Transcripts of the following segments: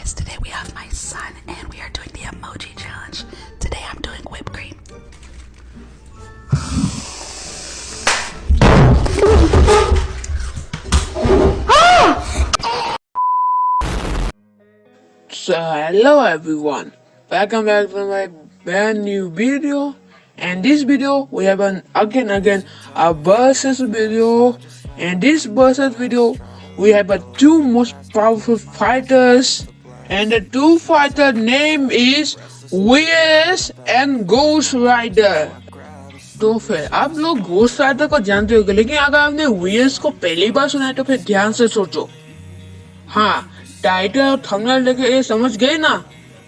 guys, today we have my son and we are doing the emoji challenge. Today I'm doing whipped cream. So hello everyone, welcome back to my brand new video. And this video we have again a versus video. And this versus video we have two most powerful fighters, and the two fighter name is VS and Ghost Rider. तो फिर आप लोग ghost rider को जानते होंगे, लेकिन अगर आपने वीएस को पहली बार सुना है तो फिर ध्यान से सोचो। हाँ, टाइटल और थंबनेल देख के ये समझ गए ना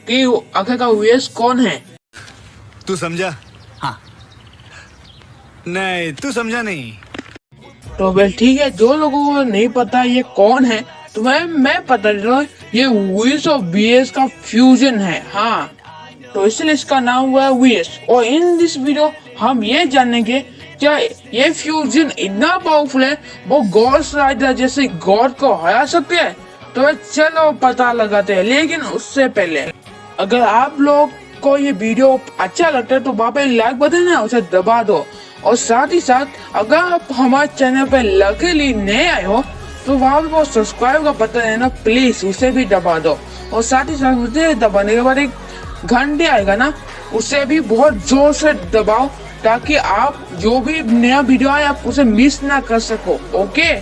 कि आखिर का वीएस कौन है। तू समझा? हाँ। नहीं, तू समझा नहीं। तो वेल ठीक है, जो लोगों को नहीं पता ये कौन है तो मैं बता देता हूँ, ये वीएस और बीएस का फ्यूजन है। हाँ, तो इसलिए इसका नाम हुआ है वीएस। और इन दिस वीडियो हम ये जानेंगे क्या ये फ्यूजन इतना पावरफुल है वो घोस्ट राइडर जैसे गॉड को हरा सकते हैं। तो चलो पता लगाते हैं, लेकिन उससे पहले अगर आप लोग को ये वीडियो अच्छा लगता है तो वहाँ पे लाइक बटन है उसे दबा दो। और साथ ही साथ अगर आप हमारे चैनल पे लकीली नए आए हो तो वहाँ पे वो सब्सक्राइब का बटन है ना, प्लीज उसे भी दबा दो। और साथ ही साथ उसे दबाने के बाद एक घंटे आएगा ना, उसे भी बहुत जोर से दबाओ ताकि आप जो भी नया वीडियो आए आप उसे मिस ना कर सको। ओके,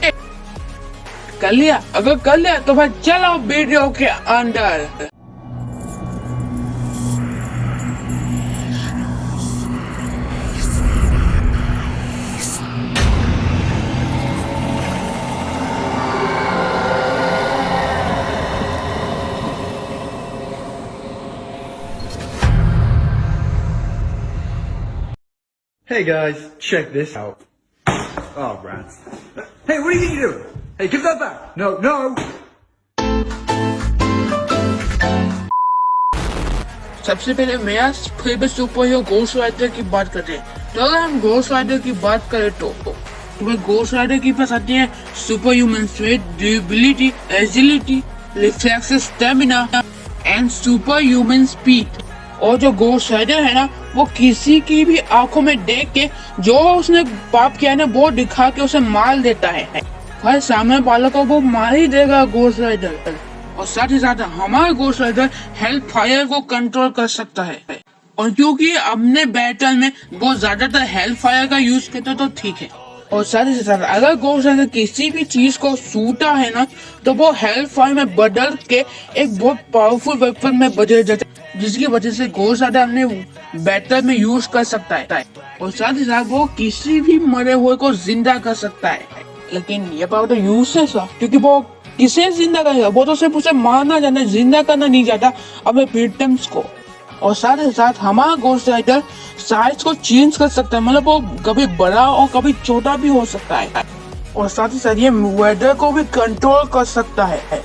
कर लिया? अगर कर लिया तो फिर चलो वीडियो के अंदर। Hey guys, check this out. Oh, rats. Hey, what do you think you're doing? Hey, give that back. No, no. सबसे पहले मेरा favourite super hero Ghost Rider की बात करते हैं। तो अगर हम घोस्ट राइडर की बात करें तो घोस्ट राइडर के पास आती है super human strength, durability, agility, reflex, stamina and super human speed. और जो घोस्ट राइडर है ना, वो किसी की भी आंखों में देख के जो उसने पाप किया है ना वो दिखा के उसे मार देता है। हर सामने वालों को वो मार ही देगा घोस्ट राइडर। और साथ ही साथ हमारा घोस्ट राइडर हेल फायर को कंट्रोल कर सकता है। और क्योंकि अपने बैटल में वो ज्यादातर हेल फायर का यूज करता तो ठीक है। और साथ ही साथ अगर घोस्ट राइडर किसी भी चीज को सूटा है ना तो वो हेल फायर में बदल के एक बहुत पावरफुल वेपन में बदल जाता है, जिसकी वजह से घोस्ट राइडर अपने बैटल में यूज कर सकता है। और साथ ही साथ वो किसी भी मरे हुए को जिंदा कर सकता है। लेकिन ये पावर तो यूजलेस है, क्योंकि वो किसे जिंदा करेगा, वो तो सिर्फ उसे मारना जाना है, जिंदा करना नहीं चाहता अपने विक्टिम्स को। और साथ ही साथ हमारा घोस्ट राइडर साइज को चेंज कर सकता है, मतलब वो कभी बड़ा और कभी छोटा भी हो सकता है। और साथ ही साथ ये वेदर को भी कंट्रोल कर सकता है।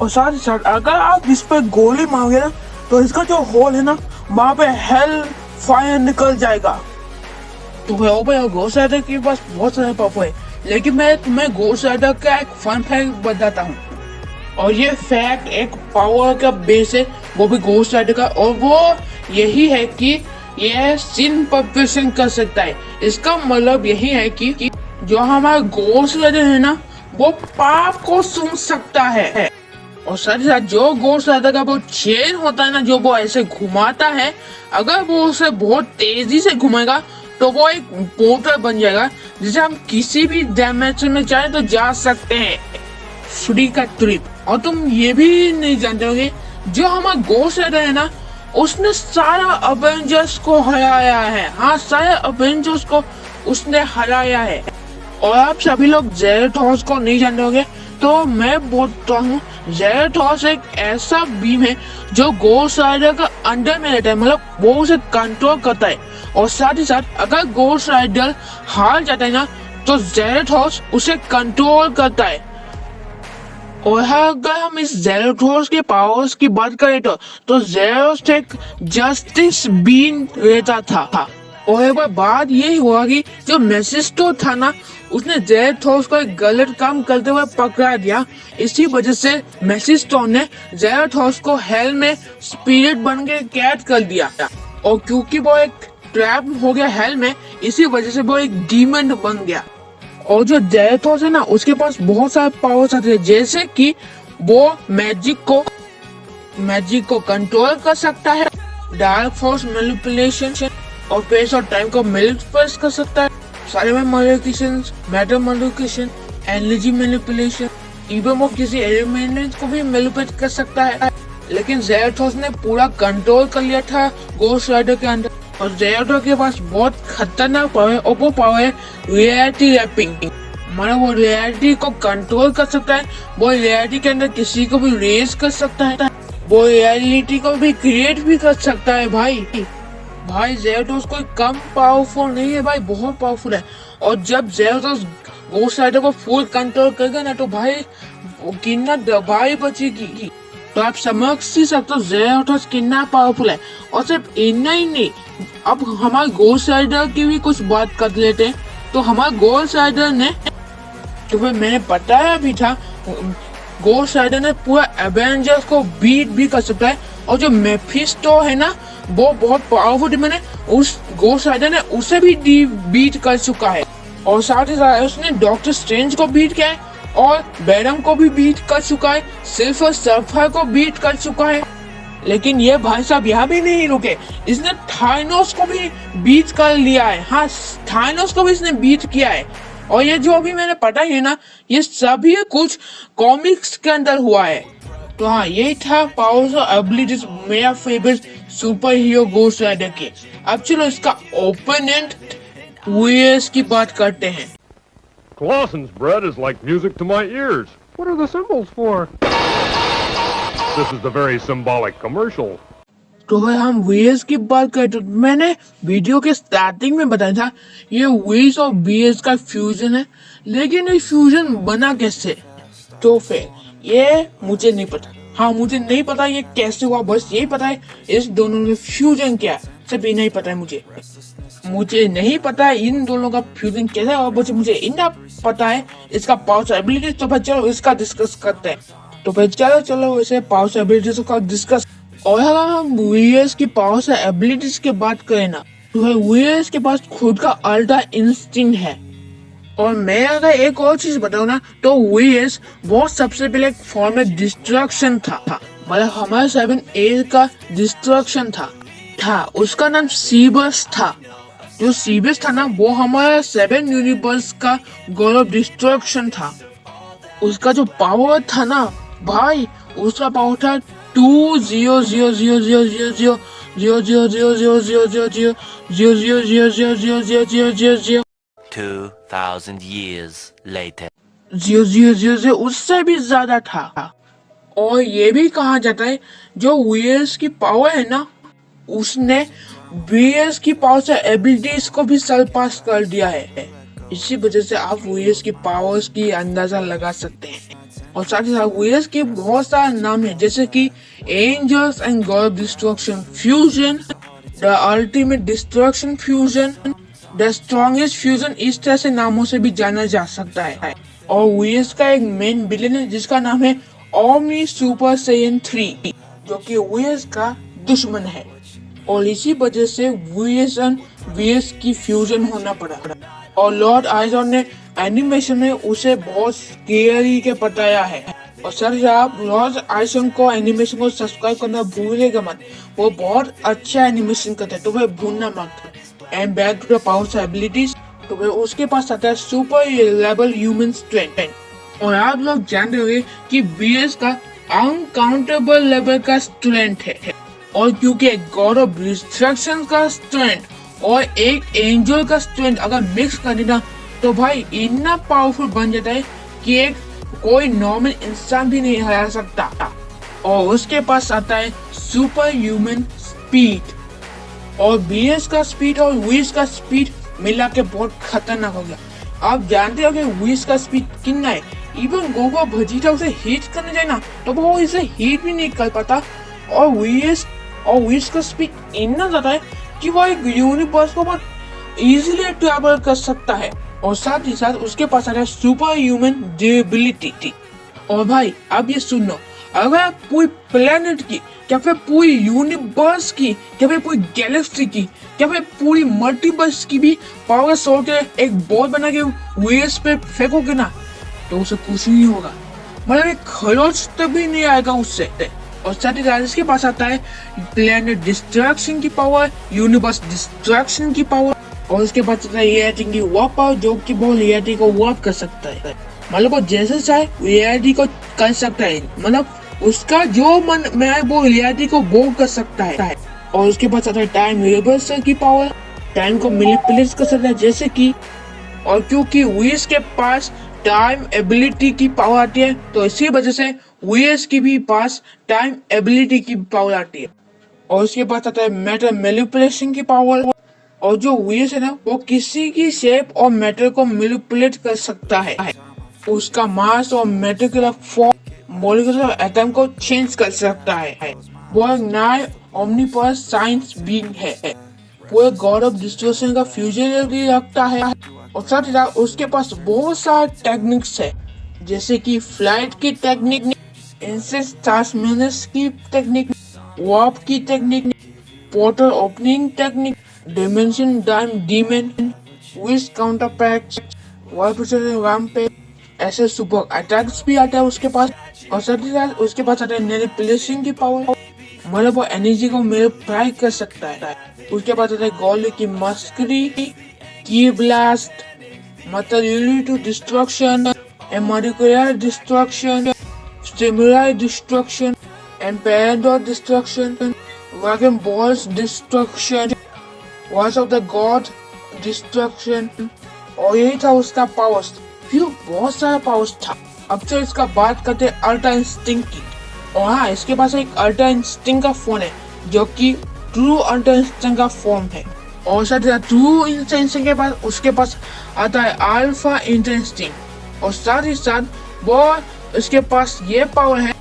और साथ ही साथ अगर आप इस पर गोली मारोगे ना तो इसका जो होल है ना वहाँ पे हेल फायर निकल जाएगा। तो घोस्ट राइडर के पास बहुत सारे पावर है, लेकिन मैं तुम्हें घोस्ट राइडर का एक फन फैक्ट बताता हूँ। और ये फैक्ट एक पावर का बेस है, वो भी घोस्ट राइडर का, और वो यही है कि यह सिन परफेक्शन कर सकता है। इसका मतलब यही है कि जो हमारा घोस्ट राइडर है ना वो पाप को सुन सकता है। और साथ ही साथ जो घोस्ट राइडर का वो चेन होता है ना, जो वो ऐसे घुमाता है, अगर वो उसे बहुत तेजी से घुमाएगा तो वो एक पोर्टल बन जाएगा जिसे हम किसी भी डायमेंशन में चाहे तो जा सकते हैं, फ्री का ट्रिप। और तुम ये भी नहीं जानते होगे, जो हमारा घोस्ट राइडर है ना उसने सारा अवेंजर्स को हराया है। हाँ, सारे अवेंजर्स को उसने हराया है। और आप सभी लोग जेरेटोस को नहीं जानते होंगे, तो मैं बोलता हूँ जेरेटोस एक ऐसा बीम है जो घोस्ट राइडर का अंडर में रहता है, मतलब वो उसे कंट्रोल करता है। और साथ ही साथ अगर घोस्ट राइडर हार जाता है ना तो जेरेटोस उसे कंट्रोल करता है। और अगर हम इस जेरेटोस के पावर्स की बात करें तो जेरेटोस एक जस्टिस बीन रहता था। और एक बार बात ये हुआ कि जो मेफिस्टो था ना, उसने ज़ेराथोस को एक गलत काम करते हुए पकड़ा दिया। इसी वजह से मेफिस्टो ने ज़ेराथोस को हेल में स्पिरिट बन के कैद कर दिया, और क्योंकि वो एक ट्रैप हो गया हेल में, इसी वजह से वो एक डीमन बन गया। और जो ज़ेराथोस है ना, उसके पास बहुत सारे पावर्स आते हैं, जैसे कि वो मैजिक को कंट्रोल कर सकता है, डार्क फोर्स मैनिपुलेशन और स्पेस और टाइम को मैनिपुलेट कर सकता है, सारे में manipulation, matter manipulation, energy manipulation, even वो किसी एलिमेंट को भी मैनिपुलेट कर सकता है। लेकिन ज़ेराथोस ने पूरा कंट्रोल कर लिया था गोस्ट राइडर के अंदर, और ज़ेराथोस के पास बहुत खतरनाक पावर है, और वो पावर है रियलिटी रैपिंग। मतलब वो रियलिटी को कंट्रोल कर सकता है, वो रियलिटी के अंदर किसी को भी रेज कर सकता है, वो रियलिटी को भी क्रिएट भी कर सकता है। भाई ज़ेराथोस कोई कम पावरफुल नहीं है भाई, बहुत पावरफुल है। और जब ज़ेराथोस गोस्ट राइडर को फुल कंट्रोल करेगा ना, तो भाई कितना दबाई बचेगी। तो आप समझ ही सकते हो ज़ेराथोस कितना पावरफुल है। और सिर्फ इतना ही नहीं, अब हमारे गोस्ट राइडर की भी कुछ बात कर लेते हैं। तो हमारे गोस्ट राइडर ने, तो भाई मैंने बताया भी था, गोस्ट राइडर ने पूरा एवेंजर्स को बीट भी कर सकता है। और जो मेफिस्टो है ना, वो बहुत पावरफुल डीमन है, उस गोस्ट राइडर ने उसे भी बीट कर चुका है। और साथ ही साथ उसने डॉक्टर स्ट्रेंज को बीट किया है, और वेनम को भी बीट कर चुका है, सिल्वर सर्फर को बीट कर चुका है। लेकिन ये भाई साहब यहाँ भी नहीं रुके, इसने थानोस को भी बीट कर लिया है। हाँ, थानोस को भी इसने बीट किया है। और ये जो अभी मैंने पढ़ा है ना, ये सभी कुछ कॉमिक्स के अंदर हुआ है। तो हाँ, यही था पावर्स और एबिलिटीज मेरा favourite super hero Ghost Rider के। अब चलो इसका ओपोनेंट वीएस की बात करते हैं। Clausen's bread is like music to my ears. What are the symbols for? This is the very symbolic commercial. तो भाई हम वीएस की बात करें तो मैंने वीडियो के स्टार्टिंग में बताया था, ये वीएस और बीएस का फ्यूजन है। लेकिन ये फ्यूजन बना कैसे, तो फिर ये मुझे नहीं पता। हाँ, मुझे नहीं पता ये कैसे हुआ, बस यही पता है इस दोनों में फ्यूजन क्या है, सिर्फ ये नहीं पता है मुझे नहीं पता है इन दोनों का फ्यूजन कैसे हुआ, बस मुझे इतना पता है इसका पावर्स एबिलिटी। तो भाई चलो इसका डिस्कस करते हैं। तो भाई चलो वैसे पावर्स एबिलिटीज का डिस्कस। और अगर हम वीएस की पावर्स एबिलिटीज की बात करें ना, तो भाई वीएस के पास खुद का अल्ट्रा इंस्टिंक्ट है। और मैं अगर एक और चीज बताऊँ ना, तो वीएस वो सबसे पहले एक फॉर्म में डिस्ट्रक्शन था, मतलब हमारे 7 का डिस्ट्रक्शन था। उसका नाम सीबस था। जो सीबस था ना, वो हमारा 7 यूनिवर्स का गॉड ऑफ डिस्ट्रक्शन था। उसका जो पावर था ना भाई, उसका पावर था 2,000 years later. 0 उससे भी ज्यादा था। और ये भी कहा जाता है जो वीएस की पावर है ना, उसने वीएस की पावर से एबिलिटीज को भी सरपास कर दिया है। इसी वजह से आप वीएस की पावर्स की अंदाजा लगा सकते हैं। और साथ ही साथ वीएस के बहुत सारे नाम है, जैसे कि angels and god of destruction fusion, the ultimate destruction fusion, the strongest fusion, इस तरह से नामों से भी जाना जा सकता है। और वीएस का एक मेन विलेन है जिसका नाम है ओमनी सुपर सैयन 3, जो कि वीएस का दुश्मन है। और इसी वजह से वीएस की फ्यूजन होना पड़ा। और लॉर्ड आइजन ने एनिमेशन में उसे बहुत स्केरी के बताया है। और सर आप लॉर्ड आइजन को एनिमेशन को सब्सक्राइब करना भूलेगा मत, वो बहुत अच्छा एनिमेशन करते हैं, तो वह भूलना मत। And back to the powers abilities, तो वह उसके पास आता है सुपर लेवल ह्यूमन स्ट्रेंथ। और आप लोग जानते होंगे कि बीएस का अनकाउंटेबल लेवल का स्ट्रेंथ है। और क्योंकि एक गॉड ऑफ डिस्ट्रक्शन का स्ट्रेंथ और एक एंजल का स्ट्रेंथ अगर मिक्स कर देना, तो भाई इतना पावरफुल बन जाता है कि एक कोई नॉर्मल इंसान भी नहीं हरा सकता। और उसके पास आता है सुपर ह्यूमन स्पीड। और बीएस का स्पीड और वीएस का स्पीड मिला के बहुत खतरनाक हो गया। आप जानते हो कि वीएस का स्पीड कितना है, इवन गोगो भजीटा उसे हीट करने जाए ना, तो वो इसे हीट भी नहीं कर पाता। और वीएस का स्पीड इतना ज्यादा है कि वो एक यूनिवर्स को बहुत इजीली ट्रैवल कर सकता है और साथ ही साथ उसके पास आता है सुपर ह्यूमन ड्यूरेबिलिटी। और भाई अब ये सुनो, अगर पूरी प्लेनेट की, क्या फिर पूरी यूनिवर्स की, क्या फिर पूरी गैलेक्सी की, क्या फिर पूरी मल्टीवर्स की भी पावर सोच के एक बॉल बना के वेस पे फेंकोगे ना, तो उसे कुछ नहीं होगा, मतलब एक खरोच तभी नहीं आएगा उससे। और साथ ही साथ इसके पास आता है प्लेनेट डिस्ट्रैक्शन की पावर, यूनिवर्स डिस्ट्रैक्शन की पावर, और उसके पास आता है रियलिटी की वॉप पावर, जो कि वो रियलिटी को वॉप कर सकता है, मतलब वो जैसे चाहे रियलिटी को कर सकता है, मतलब उसका जो मन में आए वो रियलिटी को वो कर सकता है। और उसके पास आता है टाइम रिवर्सल की पावर, टाइम को मैनिपुलेट कर सकता है जैसे कि, और क्योंकि वीएस के पास टाइम एबिलिटी की पावर आती है, तो इसी वजह से वीएस की भी पास टाइम एबिलिटी की पावर आती है। और उसके पास आता है मैटर मैनिपुलेशन की पावर, और जो वीएस है ना वो किसी की शेप और मैटर को मैनिपुलेट कर सकता है, उसका मास और मैटर फॉर्म मॉलिक्यूलर एटम को चेंज कर सकता है। वो एक नया ओमनीपोटेंट साइंस बीइंग है, वो गॉड ऑफ डिस्ट्रक्शन का फ्यूजन भी रखता है। और साथ ही साथ उसके पास बहुत सारे टेक्निक्स है, जैसे कि फ्लाइट की टेक्निक, इंसेस ट्रांसमिनेंस की टेक्निक, वार्प की technique, portal opening technique, dimension time demon, wish counter PACS, vibration rampage, ऐसे सुपर अटैक्स भी आता है उसके पास। और साथ ही साथ उसके पास आता है मैनिपुलेशन की पावर, मतलब वो एनर्जी को मैनिपुलेट कर सकता है। उसके पास आता है गोली की मस्करी, की ब्लास्ट, मतलब टू डिस्ट्रक्शन, मॉलिक्यूलर डिस्ट्रक्शन, स्टिमुलर डिस्ट्रक्शन, एम्पेडर destruction, vacuum balls destruction, voice of the god destruction. और यही था उसका पावर्स, फिर बहुत सारा पावर्स था। अब तो इसका बात करते हैं अल्ट्रा इंस्टिंक्ट की। और हाँ, इसके पास एक अल्ट्रा इंस्टिंक्ट का फोन है, जो कि ट्रू अल्ट्रा इंस्टिंक्ट का फॉर्म है। और साथ ही ट्रू इंस्टिंक्ट के पास उसके पास आता है अल्फा इंस्टिंक्ट। और साथ ही साथ वो इसके पास ये पावर है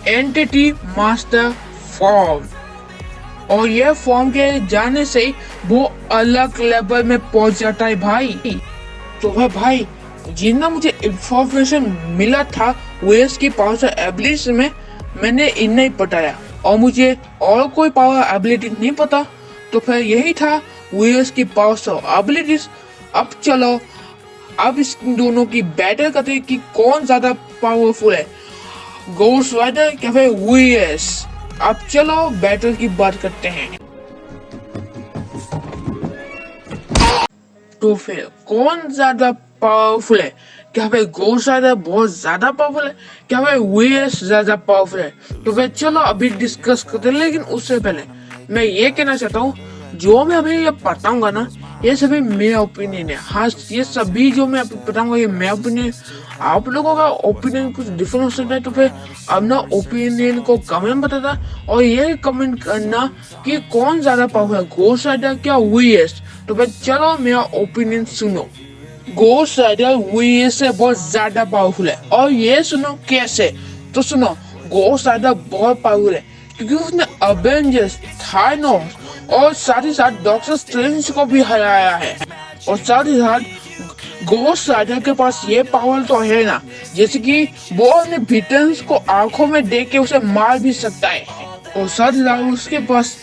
एंटिटी मास्टर फॉर्म, और ये फॉर्म के जाने से ही वो अलग लेवल में पहुंच जाता है भाई। तो भाई जितना मुझे इंफॉर्मेशन मिला था वीएस की पावर से एबिलिटी में, मैंने इतना ही बताया, और मुझे और कोई पावर एबिलिटी नहीं पता। तो फिर यही था वीएस की पावर से एबिलिटीज। अब चलो अब इस दोनों की बैटल करते हैं कि कौन ज्यादा पावरफुल है, घोस्ट राइडर या फिर वीएस। अब चलो बैटल की बात करते हैं। तो फिर कौन ज्यादा पावरफुल है, क्या फिर घोस्ट राइडर बहुत ज्यादा पावरफुल है, क्या फिर वीएस ज्यादा पावरफुल है? तो फिर चलो अभी डिस्कस करते हैं। लेकिन उससे पहले मैं ये कहना चाहता हूँ, जो मैं अभी ये बताऊंगा ना, ये सभी मेरा ओपिनियन है। हाँ, ये सभी जो मैं बताऊंगा ये मेरा ओपिनियन, आप लोगों का ओपिनियन कुछ डिफरेंट हो सकता है। तो फिर अपना ओपिनियन को कमेंट बताता, और ये कमेंट करना कि कौन ज्यादा पावरफुल है, घोस्ट राइडर क्या वीएस। तो फिर चलो मेरा ओपिनियन सुनो। घोस्ट राइडर वीएस से बहुत ज्यादा पावरफुल है, और ये सुनो कैसे। तो सुनो, घोस्ट राइडर बहुत पावरफुल है क्योंकि उसने अवेंजर्स, थानोस और साथ ही साथ डॉक्टर स्ट्रेंज को भी हराया है। और साथ ही साथ घोस्ट राइडर के पास ये पावर तो है ना, जैसे कि वो अपने विलन्स को आंखों में देख के उसे मार भी सकता है। और साथ ही साथ उसके पास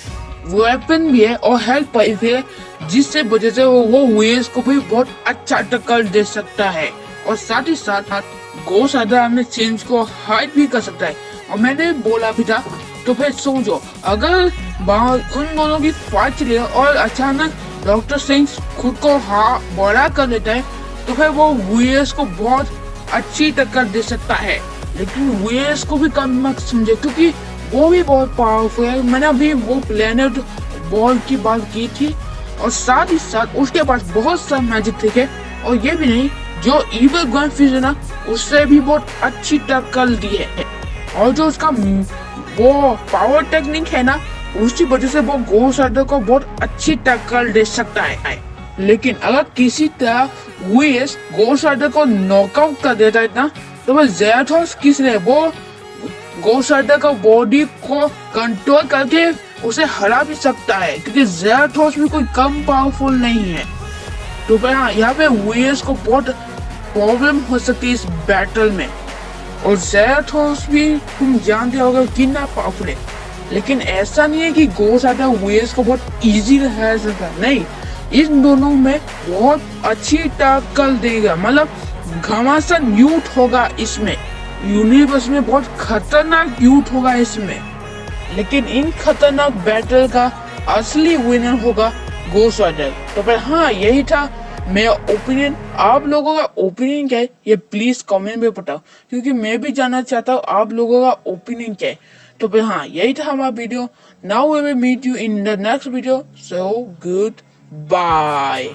वेपन भी है और हेल्थ भी है, जिससे वजह से वो वीएस को भी बहुत अच्छा टक्कर दे सकता है। और साथ ही साथ घोस्ट राइडर अपने चेंज को हाइड भी कर सकता है। और मैंने बोला भी था, तो फिर सोचो, अगर उन दोनों की फाइट चली और अचानक डॉक्टर स्ट्रेंज खुद को बड़ा कर लेता है, तो फिर वो वीएस को बहुत अच्छी टक्कर दे सकता है। लेकिन वीएस को भी कम मत समझे, क्योंकि वो भी बहुत पावरफुल है। मैंने अभी वो प्लेनेट बॉल की बात की थी, और साथ ही साथ उसके पास बहुत सा मैजिक ट्रिक है। और ये भी नहीं, जो इविल ग्रैंडफिश है ना, उससे भी बहुत अच्छी टक्कर दी है। और जो उसका वो पावर टेक्निक है ना, उसी वजह से वो घोस्ट राइडर को बहुत अच्छी टक्कर दे सकता है। लेकिन अगर किसी तरह वीएस घोस्ट राइडर को नॉकआउट कर देता है ना, तो वो ज़ेराथोस किसने वो घोस्ट राइडर का बॉडी को कंट्रोल करके उसे हरा भी सकता है, क्योंकि ज़ेराथोस भी कोई कम पावरफुल नहीं है। तो फिर हाँ, यहाँ पे वीएस को बहुत प्रॉब्लम हो सकती है इस बैटल में। और ज़ेराथोस भी तुम जानते होगे कितना पावरफुल है, लेकिन ऐसा नहीं है कि गोस्ट राइडर वीएस को बहुत इजी रहा सकता, नहीं, इन दोनों में बहुत अच्छी टक्कर देगा, मतलब घमासान यूथ होगा इसमें, यूनिवर्स में बहुत खतरनाक यूथ होगा इसमें। लेकिन इन खतरनाक बैटल का असली विनर होगा गोस्ट राइडर। तो फिर हाँ, यही था मेरा ओपिनियन। आप लोगों का ओपिनियन क्या है ये प्लीज कमेंट में बताओ, क्योंकि मैं भी जानना चाहता हूँ आप लोगों का ओपिनियन क्या है। तो फिर हाँ, यही था हमारा video. Now we will meet you in the next video, so good bye.